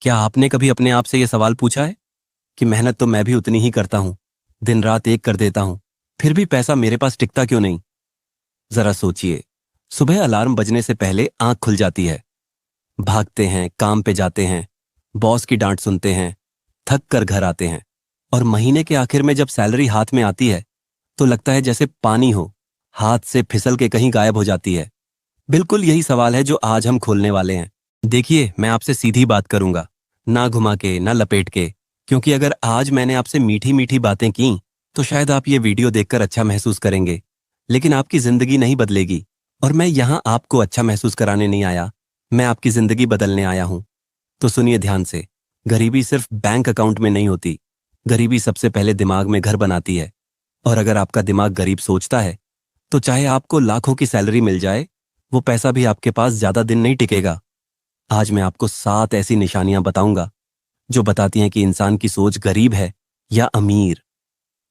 क्या आपने कभी अपने आप से यह सवाल पूछा है कि मेहनत तो मैं भी उतनी ही करता हूं, दिन रात एक कर देता हूं, फिर भी पैसा मेरे पास टिकता क्यों नहीं? जरा सोचिए। सुबह अलार्म बजने से पहले आंख खुल जाती है, भागते हैं, काम पे जाते हैं, बॉस की डांट सुनते हैं, थक कर घर आते हैं, और महीने के आखिर में जब सैलरी हाथ में आती है तो लगता है जैसे पानी हो, हाथ से फिसल के कहीं गायब हो जाती है। बिल्कुल यही सवाल है जो आज हम खोलने वाले हैं। देखिए, मैं आपसे सीधी बात करूंगा, ना घुमा के ना लपेट के, क्योंकि अगर आज मैंने आपसे मीठी मीठी बातें की तो शायद आप ये वीडियो देखकर अच्छा महसूस करेंगे, लेकिन आपकी जिंदगी नहीं बदलेगी। और मैं यहाँ आपको अच्छा महसूस कराने नहीं आया, मैं आपकी जिंदगी बदलने आया हूँ। तो सुनिए ध्यान से। गरीबी सिर्फ बैंक अकाउंट में नहीं होती, गरीबी सबसे पहले दिमाग में घर बनाती है। और अगर आपका दिमाग गरीब सोचता है तो चाहे आपको लाखों की सैलरी मिल जाए, वो पैसा भी आपके पास ज्यादा दिन नहीं टिकेगा। आज मैं आपको 7 ऐसी निशानियां बताऊंगा जो बताती हैं कि इंसान की सोच गरीब है या अमीर।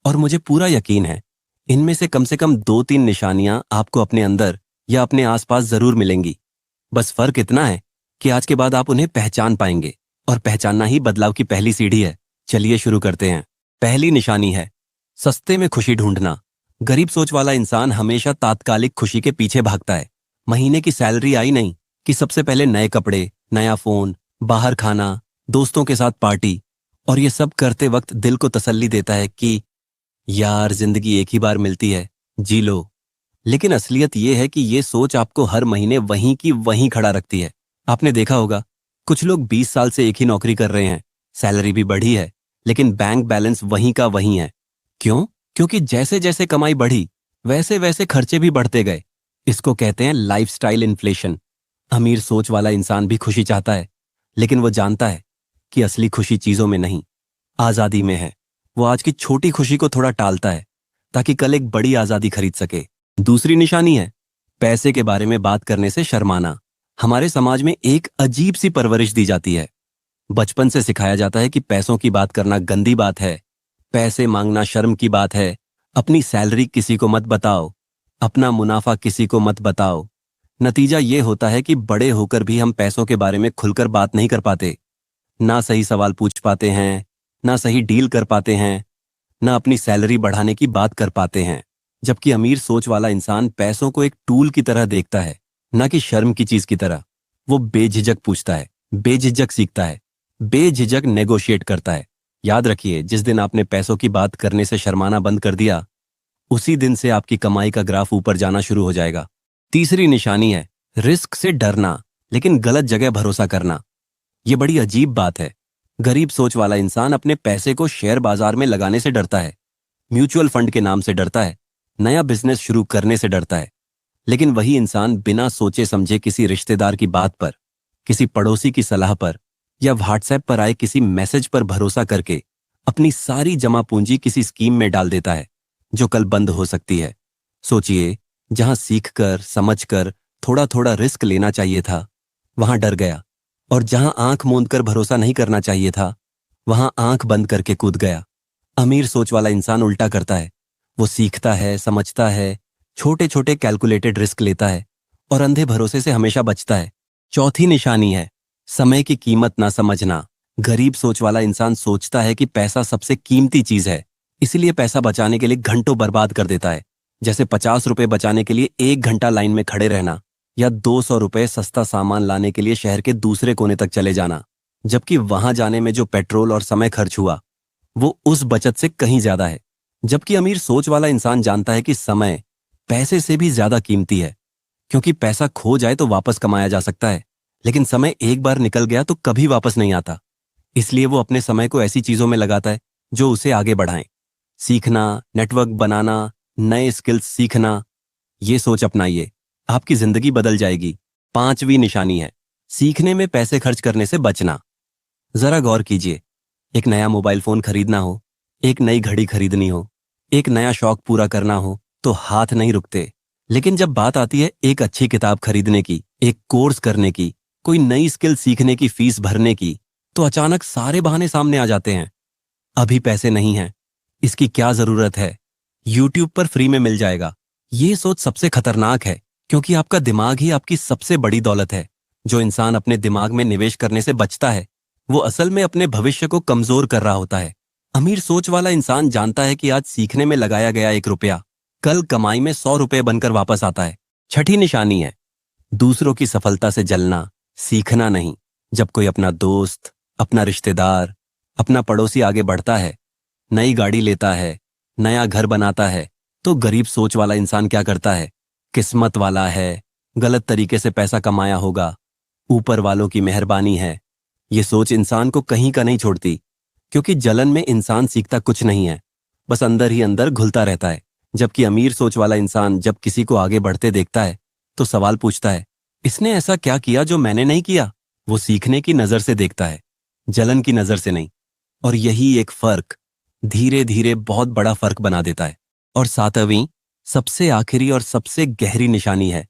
और मुझे पूरा यकीन है, इनमें से कम 2-3 निशानियां आपको अपने अंदर या अपने आसपास जरूर मिलेंगी। बस फर्क इतना है कि आज के बाद आप उन्हें पहचान पाएंगे, और पहचानना ही बदलाव की पहली सीढ़ी है। चलिए शुरू करते हैं। पहली निशानी है सस्ते में खुशी ढूंढना। गरीब सोच वाला इंसान हमेशा तात्कालिक खुशी के पीछे भागता है। महीने की सैलरी आई नहीं कि सबसे पहले नए कपड़े, नया फोन, बाहर खाना, दोस्तों के साथ पार्टी। और ये सब करते वक्त दिल को तसल्ली देता है कि यार, जिंदगी एक ही बार मिलती है, जी लो। लेकिन असलियत ये है कि ये सोच आपको हर महीने वहीं की वहीं खड़ा रखती है। आपने देखा होगा, कुछ लोग 20 साल से एक ही नौकरी कर रहे हैं, सैलरी भी बढ़ी है, लेकिन बैंक बैलेंस वहीं का वहीं है। क्यों? क्योंकि जैसे जैसे कमाई बढ़ी, वैसे वैसे खर्चे भी बढ़ते गए। इसको कहते हैं लाइफस्टाइल इन्फ्लेशन। अमीर सोच वाला इंसान भी खुशी चाहता है, लेकिन वो जानता है कि असली खुशी चीजों में नहीं, आजादी में है। वो आज की छोटी खुशी को थोड़ा टालता है ताकि कल एक बड़ी आजादी खरीद सके। दूसरी निशानी है पैसे के बारे में बात करने से शर्माना। हमारे समाज में एक अजीब सी परवरिश दी जाती है। बचपन से सिखाया जाता है कि पैसों की बात करना गंदी बात है, पैसे मांगना शर्म की बात है, अपनी सैलरी किसी को मत बताओ, अपना मुनाफा किसी को मत बताओ। नतीजा ये होता है कि बड़े होकर भी हम पैसों के बारे में खुलकर बात नहीं कर पाते, ना सही सवाल पूछ पाते हैं, ना सही डील कर पाते हैं, ना अपनी सैलरी बढ़ाने की बात कर पाते हैं। जबकि अमीर सोच वाला इंसान पैसों को एक टूल की तरह देखता है, ना कि शर्म की चीज की तरह। वो बेझिझक पूछता है, बेझिझक सीखता है, बेझिझक नेगोशिएट करता है। याद रखिए, जिस दिन आपने पैसों की बात करने से शर्माना बंद कर दिया, उसी दिन से आपकी कमाई का ग्राफ ऊपर जाना शुरू हो जाएगा। तीसरी निशानी है रिस्क से डरना, लेकिन गलत जगह भरोसा करना। ये बड़ी अजीब बात है। गरीब सोच वाला इंसान अपने पैसे को शेयर बाजार में लगाने से डरता है, म्यूचुअल फंड के नाम से डरता है, नया बिजनेस शुरू करने से डरता है। लेकिन वही इंसान बिना सोचे समझे किसी रिश्तेदार की बात पर, किसी पड़ोसी की सलाह पर, या व्हाट्सएप पर आए किसी मैसेज पर भरोसा करके अपनी सारी जमा पूंजी किसी स्कीम में डाल देता है जो कल बंद हो सकती है। सोचिए, जहां सीखकर समझकर थोड़ा थोड़ा रिस्क लेना चाहिए था, वहां डर गया, और जहां आंख मूंद कर भरोसा नहीं करना चाहिए था, वहां आंख बंद करके कूद गया। अमीर सोच वाला इंसान उल्टा करता है। वो सीखता है, समझता है, छोटे छोटे कैलकुलेटेड रिस्क लेता है, और अंधे भरोसे से हमेशा बचता है। चौथी निशानी है समय की कीमत ना समझना। गरीब सोच वाला इंसान सोचता है कि पैसा सबसे कीमती चीज है, इसलिए पैसा बचाने के लिए घंटों बर्बाद कर देता है। जैसे 50 रुपए बचाने के लिए 1 घंटा लाइन में खड़े रहना, या 200 रुपए सस्ता सामान लाने के लिए शहर के दूसरे कोने तक चले जाना, जबकि वहां जाने में जो पेट्रोल और समय खर्च हुआ वो उस बचत से कहीं ज्यादा है। जबकि अमीर सोच वाला इंसान जानता है कि समय पैसे से भी ज्यादा कीमती है, क्योंकि पैसा खो जाए तो वापस कमाया जा सकता है, लेकिन समय एक बार निकल गया तो कभी वापस नहीं आता। इसलिए वो अपने समय को ऐसी चीजों में लगाता है जो उसे आगे बढ़ाएं। सीखना, नेटवर्क बनाना, नए स्किल्स सीखना। ये सोच अपनाइए, आपकी जिंदगी बदल जाएगी। पांचवी निशानी है सीखने में पैसे खर्च करने से बचना। जरा गौर कीजिए, एक नया मोबाइल फोन खरीदना हो, एक नई घड़ी खरीदनी हो, एक नया शौक पूरा करना हो तो हाथ नहीं रुकते। लेकिन जब बात आती है एक अच्छी किताब खरीदने की, एक कोर्स करने की, कोई नई स्किल सीखने की फीस भरने की, तो अचानक सारे बहाने सामने आ जाते हैं। अभी पैसे नहीं हैं, इसकी क्या जरूरत है, यूट्यूब पर फ्री में मिल जाएगा। ये सोच सबसे खतरनाक है, क्योंकि आपका दिमाग ही आपकी सबसे बड़ी दौलत है। जो इंसान अपने दिमाग में निवेश करने से बचता है वो असल में अपने भविष्य को कमजोर कर रहा होता है। अमीर सोच वाला इंसान जानता है कि आज सीखने में लगाया गया 1 रुपया कल कमाई में 100 रुपये बनकर वापस आता है। छठी निशानी है दूसरों की सफलता से जलना, सीखना नहीं। जब कोई अपना दोस्त, अपना रिश्तेदार, अपना पड़ोसी आगे बढ़ता है, नई गाड़ी लेता है, नया घर बनाता है, तो गरीब सोच वाला इंसान क्या करता है? किस्मत वाला है, गलत तरीके से पैसा कमाया होगा, ऊपर वालों की मेहरबानी है। ये सोच इंसान को कहीं का नहीं छोड़ती, क्योंकि जलन में इंसान सीखता कुछ नहीं है, बस अंदर ही अंदर घुलता रहता है। जबकि अमीर सोच वाला इंसान जब किसी को आगे बढ़ते देखता है तो सवाल पूछता है, इसने ऐसा क्या किया जो मैंने नहीं किया? वो सीखने की नजर से देखता है, जलन की नजर से नहीं। और यही एक फर्क धीरे धीरे बहुत बड़ा फर्क बना देता है। और 7वीं, सबसे आखिरी और सबसे गहरी निशानी है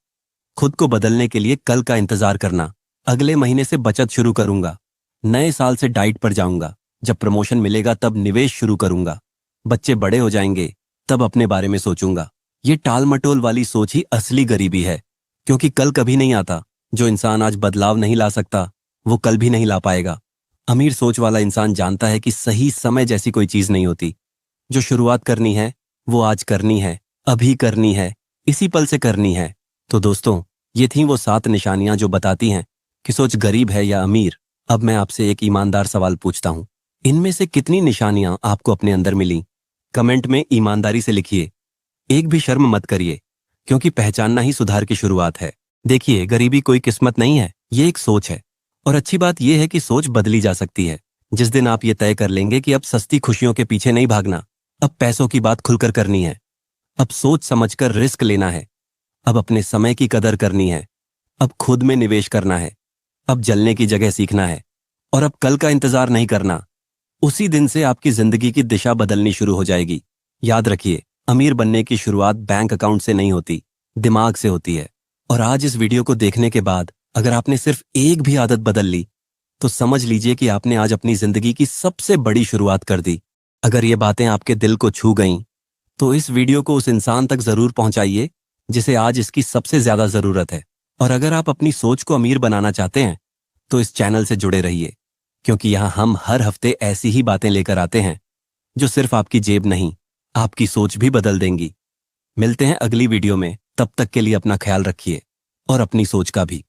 खुद को बदलने के लिए कल का इंतजार करना। अगले महीने से बचत शुरू करूंगा, नए साल से डाइट पर जाऊंगा, जब प्रमोशन मिलेगा तब निवेश शुरू करूंगा, बच्चे बड़े हो जाएंगे तब अपने बारे में सोचूंगा। ये टाल मटोल वाली सोच ही असली गरीबी है, क्योंकि कल कभी नहीं आता। जो इंसान आज बदलाव नहीं ला सकता वो कल भी नहीं ला पाएगा। अमीर सोच वाला इंसान जानता है कि सही समय जैसी कोई चीज नहीं होती। जो शुरुआत करनी है वो आज करनी है, अभी करनी है, इसी पल से करनी है। तो दोस्तों, ये थी वो 7 निशानियां जो बताती हैं कि सोच गरीब है या अमीर। अब मैं आपसे एक ईमानदार सवाल पूछता हूं, इनमें से कितनी निशानियां आपको अपने अंदर मिली? कमेंट में ईमानदारी से लिखिए, एक भी शर्म मत करिए, क्योंकि पहचानना ही सुधार की शुरुआत है। देखिए, गरीबी कोई किस्मत नहीं है, ये एक सोच है। और अच्छी बात यह है कि सोच बदली जा सकती है। जिस दिन आप ये तय कर लेंगे कि अब सस्ती खुशियों के पीछे नहीं भागना, अब पैसों की बात खुलकर करनी है, अब सोच समझकर रिस्क लेना है, अब अपने समय की कदर करनी है, अब खुद में निवेश करना है, अब जलने की जगह सीखना है, और अब कल का इंतजार नहीं करना, उसी दिन से आपकी जिंदगी की दिशा बदलनी शुरू हो जाएगी। याद रखिए, अमीर बनने की शुरुआत बैंक अकाउंट से नहीं होती, दिमाग से होती है। और आज इस वीडियो को देखने के बाद अगर आपने सिर्फ एक भी आदत बदल ली, तो समझ लीजिए कि आपने आज अपनी जिंदगी की सबसे बड़ी शुरुआत कर दी। अगर ये बातें आपके दिल को छू गईं, तो इस वीडियो को उस इंसान तक जरूर पहुंचाइए जिसे आज इसकी सबसे ज्यादा जरूरत है। और अगर आप अपनी सोच को अमीर बनाना चाहते हैं, तो इस चैनल से जुड़े रहिए, क्योंकि यहाँ हम हर हफ्ते ऐसी ही बातें लेकर आते हैं जो सिर्फ आपकी जेब नहीं, आपकी सोच भी बदल देंगी। मिलते हैं अगली वीडियो में, तब तक के लिए अपना ख्याल रखिए और अपनी सोच का भी।